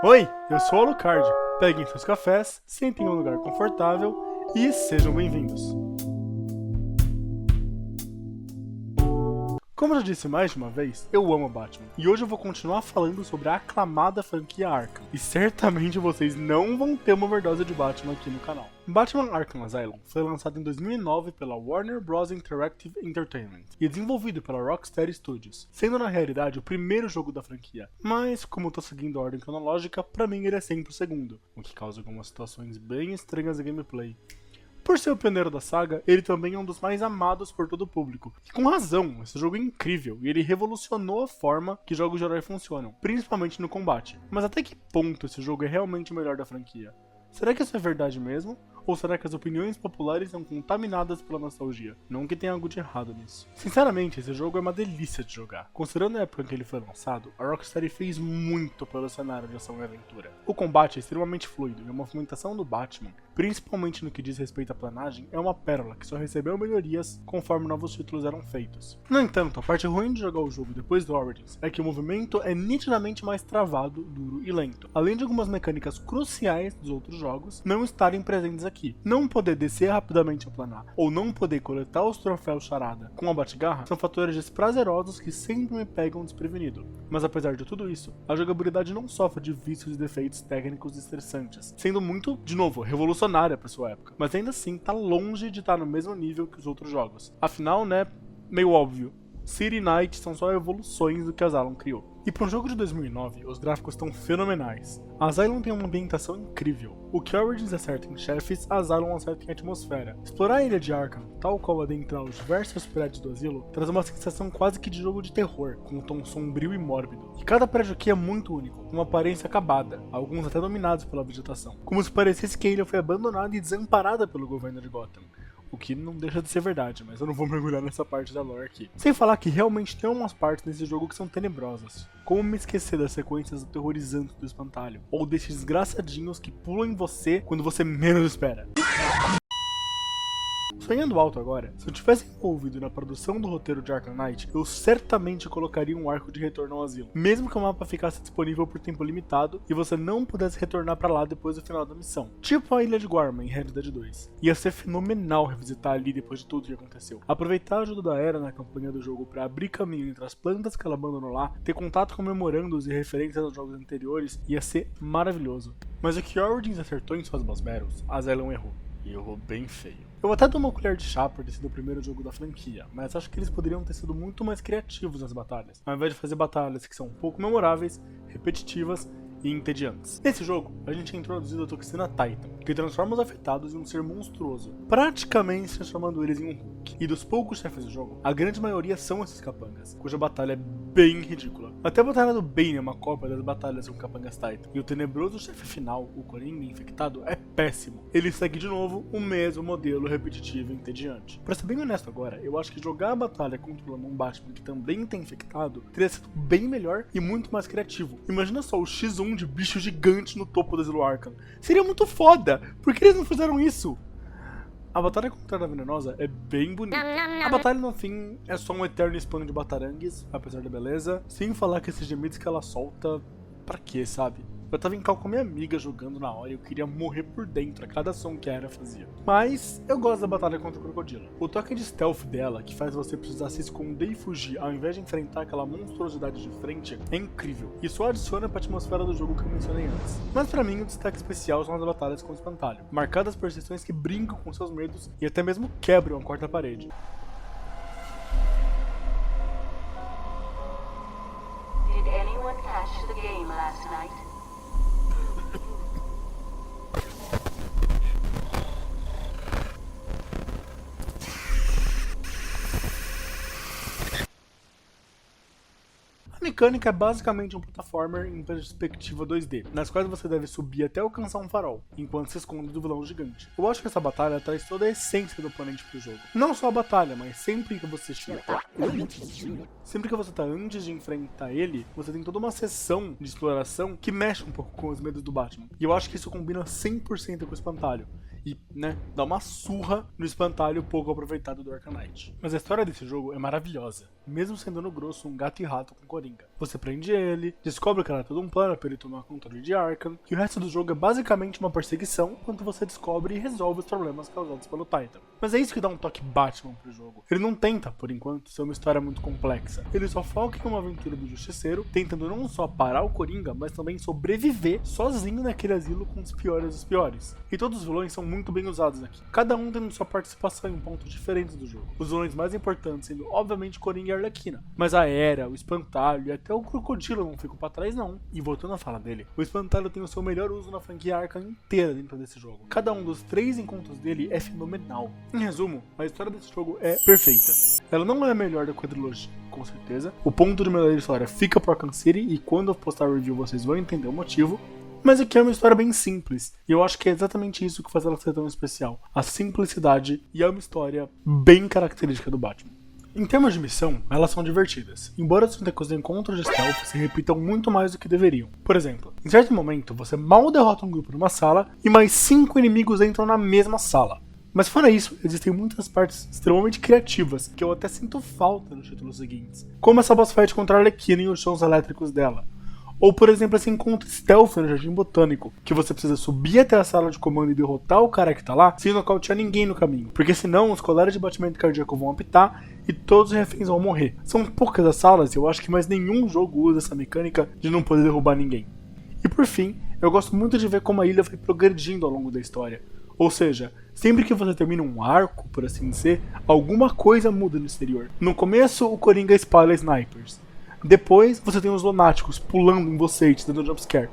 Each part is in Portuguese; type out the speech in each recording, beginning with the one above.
Oi, eu sou o Alucard. Peguem seus cafés, sentem em um lugar confortável e sejam bem-vindos. Como eu já disse mais de uma vez, eu amo Batman. E hoje eu vou continuar falando sobre a aclamada franquia Arkham. E certamente vocês não vão ter uma overdose de Batman aqui no canal. Batman Arkham Asylum foi lançado em 2009 pela Warner Bros. Interactive Entertainment e desenvolvido pela Rocksteady Studios, sendo na realidade o primeiro jogo da franquia. Mas, como eu tô seguindo a ordem cronológica, pra mim ele é sempre o segundo, o que causa algumas situações bem estranhas de gameplay. Por ser o pioneiro da saga, ele também é um dos mais amados por todo o público. E com razão, esse jogo é incrível e ele revolucionou a forma que jogos de herói funcionam, principalmente no combate. Mas até que ponto esse jogo é realmente o melhor da franquia? Será que isso é verdade mesmo? Ou será que as opiniões populares são contaminadas pela nostalgia? Não que tenha algo de errado nisso. Sinceramente, esse jogo é uma delícia de jogar. Considerando a época em que ele foi lançado, a Rocksteady fez muito pelo cenário de ação e aventura. O combate é extremamente fluido e a movimentação do Batman, principalmente no que diz respeito à planagem, é uma pérola que só recebeu melhorias conforme novos títulos eram feitos. No entanto, a parte ruim de jogar o jogo depois do Origins é que o movimento é nitidamente mais travado, duro e lento, além de algumas mecânicas cruciais dos outros jogos não estarem presentes aqui. Não poder descer rapidamente ao planar, ou não poder coletar os troféus charada com a Batgarra, são fatores desprazerosos que sempre me pegam desprevenido. Mas apesar de tudo isso, a jogabilidade não sofre de vícios e defeitos técnicos estressantes, sendo muito, de novo, revolucionária para sua época, mas ainda assim tá longe de estar no mesmo nível que os outros jogos. Afinal, né, meio óbvio, City e Night são só evoluções do que Asylum criou. E para um jogo de 2009, os gráficos estão fenomenais. Asylum tem uma ambientação incrível. O que Origins acerta em chefes, Asylum acerta em atmosfera. Explorar a ilha de Arkham, tal qual adentrar os diversos prédios do asilo, traz uma sensação quase que de jogo de terror, com um tom sombrio e mórbido. E cada prédio aqui é muito único, com uma aparência acabada, alguns até dominados pela vegetação. Como se parecesse que a ilha foi abandonada e desamparada pelo governo de Gotham. O que não deixa de ser verdade, mas eu não vou mergulhar nessa parte da lore aqui. Sem falar que realmente tem umas partes nesse jogo que são tenebrosas. Como me esquecer das sequências aterrorizantes do espantalho? Ou desses desgraçadinhos que pulam em você quando você menos espera. Sonhando alto agora, se eu tivesse envolvido na produção do roteiro de Arkham Knight, eu certamente colocaria um arco de retorno ao asilo, mesmo que o mapa ficasse disponível por tempo limitado e você não pudesse retornar pra lá depois do final da missão, tipo a Ilha de Guarma em Red Dead 2. Ia ser fenomenal revisitar ali depois de tudo que aconteceu. Aproveitar a ajuda da Era na campanha do jogo pra abrir caminho entre as plantas que ela abandonou lá, ter contato com memorandos e referências aos jogos anteriores, ia ser maravilhoso. Mas o que Origins acertou em suas boss battles, Asylum errou. E errou bem feio. Eu até dou uma colher de chá por ter sido o primeiro jogo da franquia, mas acho que eles poderiam ter sido muito mais criativos nas batalhas, ao invés de fazer batalhas que são um pouco memoráveis, repetitivas e entediantes. Nesse jogo, a gente é introduzido a toxina Titan, que transforma os afetados em um ser monstruoso, praticamente transformando eles em um Hulk. E dos poucos chefes do jogo, a grande maioria são esses capangas, cuja batalha é bem ridícula. Até a batalha do Bane é uma cópia das batalhas com capangas Titan, e o tenebroso chefe final, o Coringa infectado, é péssimo. Ele segue de novo o mesmo modelo repetitivo e entediante. Pra ser bem honesto agora, eu acho que jogar a batalha controlando um Batman que também tá infectado teria sido bem melhor e muito mais criativo. Imagina só o X1 de bicho gigante no topo do asilo Arkham. Seria muito foda! Por que eles não fizeram isso? A batalha contra a Venenosa é bem bonita. A batalha no fim é só um eterno spam de batarangues, apesar da beleza. Sem falar que esses gemidos que ela solta, pra quê, sabe? Eu tava em cal com a minha amiga jogando na hora e eu queria morrer por dentro a cada som que a Era fazia. Mas eu gosto da batalha contra o crocodilo. O toque de stealth dela, que faz você precisar se esconder e fugir ao invés de enfrentar aquela monstruosidade de frente, é incrível. E só adiciona pra atmosfera do jogo que eu mencionei antes. Mas pra mim o destaque especial são as batalhas com o espantalho, marcadas por sessões que brincam com seus medos e até mesmo quebram a quarta parede. Did anyone cash the game last night? A mecânica é basicamente um plataformer em perspectiva 2D, nas quais você deve subir até alcançar um farol, enquanto se esconde do vilão gigante. Eu acho que essa batalha traz toda a essência do oponente pro jogo. Não só a batalha, mas sempre que você tá antes de enfrentar ele, você tem toda uma sessão de exploração que mexe um pouco com os medos do Batman. E eu acho que isso combina 100% com o espantalho. e, né, dá uma surra no espantalho pouco aproveitado do Arcanite. Mas a história desse jogo é maravilhosa, mesmo sendo no grosso um gato e rato com Coringa. Você prende ele, descobre que era todo um plano para ele tomar controle de Arkham, e o resto do jogo é basicamente uma perseguição enquanto você descobre e resolve os problemas causados pelo Titan. Mas é isso que dá um toque Batman pro jogo. Ele não tenta, por enquanto, ser uma história muito complexa. Ele só foca em uma aventura do Justiceiro, tentando não só parar o Coringa, mas também sobreviver sozinho naquele asilo com os piores dos piores. E todos os vilões são muito bem usados aqui, cada um tendo sua participação em pontos diferentes do jogo. Os vilões mais importantes sendo, obviamente, Coringa e Arlequina, mas a Era, o Espantalho e até o Crocodilo não ficam pra trás não. E voltando à fala dele, o Espantalho tem o seu melhor uso na franquia Arkham inteira dentro desse jogo. Cada um dos 3 encontros dele é fenomenal. Em resumo, a história desse jogo é perfeita. Ela não é a melhor da quadrilogia, com certeza. O ponto de melhor história fica pro Arkham City e quando eu postar o review vocês vão entender o motivo. Mas aqui é uma história bem simples, e eu acho que é exatamente isso que faz ela ser tão especial. A simplicidade, e é uma história bem característica do Batman. Em termos de missão, elas são divertidas, embora os encontros de stealth se repitam muito mais do que deveriam. Por exemplo, em certo momento você mal derrota um grupo numa sala, e mais 5 inimigos entram na mesma sala. Mas fora isso, existem muitas partes extremamente criativas, que eu até sinto falta nos títulos seguintes. Como essa boss fight contra a Arlequina e os sons elétricos dela. Ou, por exemplo, esse encontro stealth no Jardim Botânico, que você precisa subir até a sala de comando e derrotar o cara que tá lá, sem nocautear ninguém no caminho. Porque senão os coleras de batimento cardíaco vão apitar e todos os reféns vão morrer. São poucas as salas e eu acho que mais nenhum jogo usa essa mecânica de não poder derrubar ninguém. E por fim, eu gosto muito de ver como a ilha vai progredindo ao longo da história. Ou seja, sempre que você termina um arco, por assim dizer, alguma coisa muda no exterior. No começo, o Coringa espalha snipers. Depois, você tem os lunáticos pulando em você e te dando jumpscare.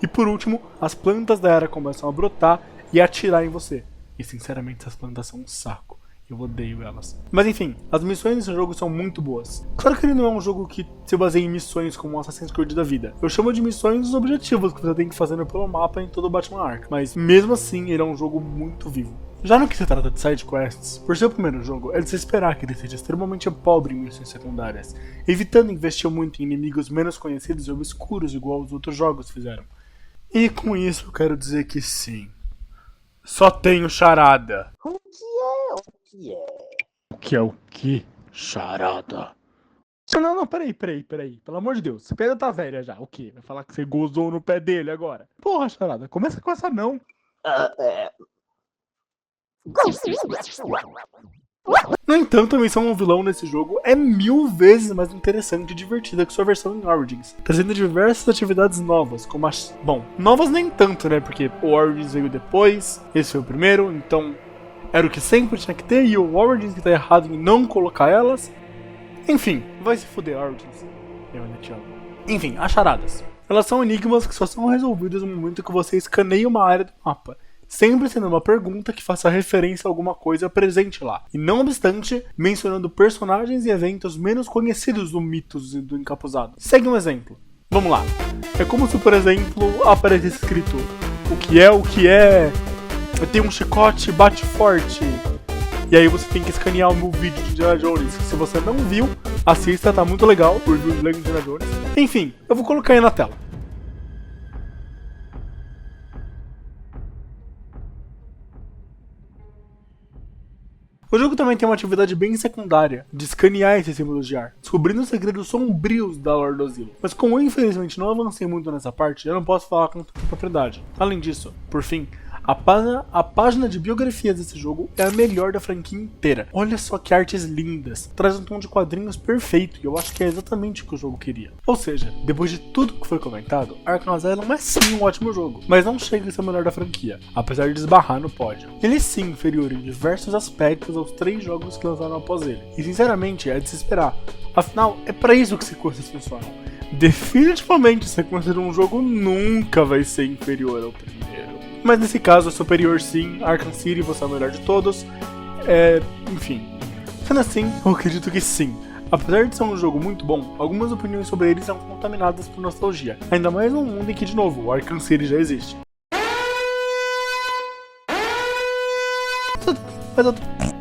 E por último, as plantas da era começam a brotar e atirar em você. E sinceramente, essas plantas são um saco. Eu odeio elas. Mas enfim, as missões desse jogo são muito boas. Claro que ele não é um jogo que se baseia em missões como um Assassin's Creed da vida. Eu chamo de missões os objetivos que você tem que fazer pelo mapa em todo o Batman Arkham. Mas mesmo assim, ele é um jogo muito vivo. Já no que se trata de side quests, por ser o primeiro jogo, é de se esperar que ele seja extremamente pobre em missões secundárias, evitando investir muito em inimigos menos conhecidos e obscuros igual os outros jogos fizeram. E com isso eu quero dizer que sim, só tenho charada. O que é? O que é o que? Charada. Não, peraí. Pelo amor de Deus, essa pedra tá velha já. O quê? Vai falar que você gozou no pé dele agora? Porra, charada, começa com essa não. No entanto, a missão ao vilão nesse jogo é 1000 vezes mais interessante e divertida que sua versão em Origins, trazendo diversas atividades novas, como as... Bom, novas nem tanto, né, porque o Origins veio depois, esse foi o primeiro, então era o que sempre tinha que ter, e o Origins que tá errado em não colocar elas. Enfim, vai se fuder, Origins. Eu ainda te amo. Enfim, as charadas. Elas são enigmas que só são resolvidos no momento que você escaneia uma área do mapa, sempre sendo uma pergunta que faça referência a alguma coisa presente lá, e não obstante, mencionando personagens e eventos menos conhecidos do Mitos e do Encapuzado. Segue um exemplo. Vamos lá. É como se, por exemplo, aparecesse escrito o que é, tem um chicote, bate forte, e aí você tem que escanear o meu vídeo de Indiana Jones. Se você não viu, assista, tá muito legal, o review de Lego Indiana Jones. Enfim, eu vou colocar aí na tela. O jogo também tem uma atividade bem secundária, de escanear esses símbolos de ar, descobrindo os segredos sombrios da lore do asilo. Mas como eu infelizmente não avancei muito nessa parte, eu não posso falar com tanta propriedade. Além disso, por fim, a página de biografias desse jogo é a melhor da franquia inteira. Olha só que artes lindas, traz um tom de quadrinhos perfeito e eu acho que é exatamente o que o jogo queria. Ou seja, depois de tudo que foi comentado, Arkham Asylum é sim um ótimo jogo, mas não chega a ser o melhor da franquia, apesar de esbarrar no pódio. Ele é sim inferior em diversos aspectos aos 3 jogos que lançaram após ele, e sinceramente é de se esperar, afinal é pra isso que sequências funcionam. Definitivamente, a sequência de um jogo nunca vai ser inferior ao primeiro. Mas nesse caso é superior sim, Arkham City você é o melhor de todos, enfim. Sendo assim, eu acredito que sim. Apesar de ser um jogo muito bom, algumas opiniões sobre ele são contaminadas por nostalgia, ainda mais num mundo em que, de novo, o Arkham City já existe.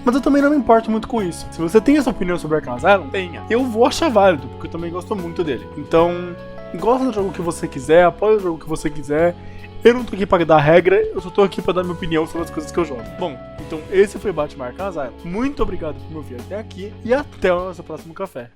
Mas eu também não me importo muito com isso. Se você tem essa opinião sobre Arkham Asylum, tenha. Eu vou achar válido, porque eu também gosto muito dele. Então, gosta do jogo que você quiser, apoia o jogo que você quiser. Eu não tô aqui pra dar regra, eu só tô aqui pra dar minha opinião sobre as coisas que eu jogo. Bom, então esse foi Batman Arkham Asylum. Muito obrigado por me ouvir até aqui e até o nosso próximo café.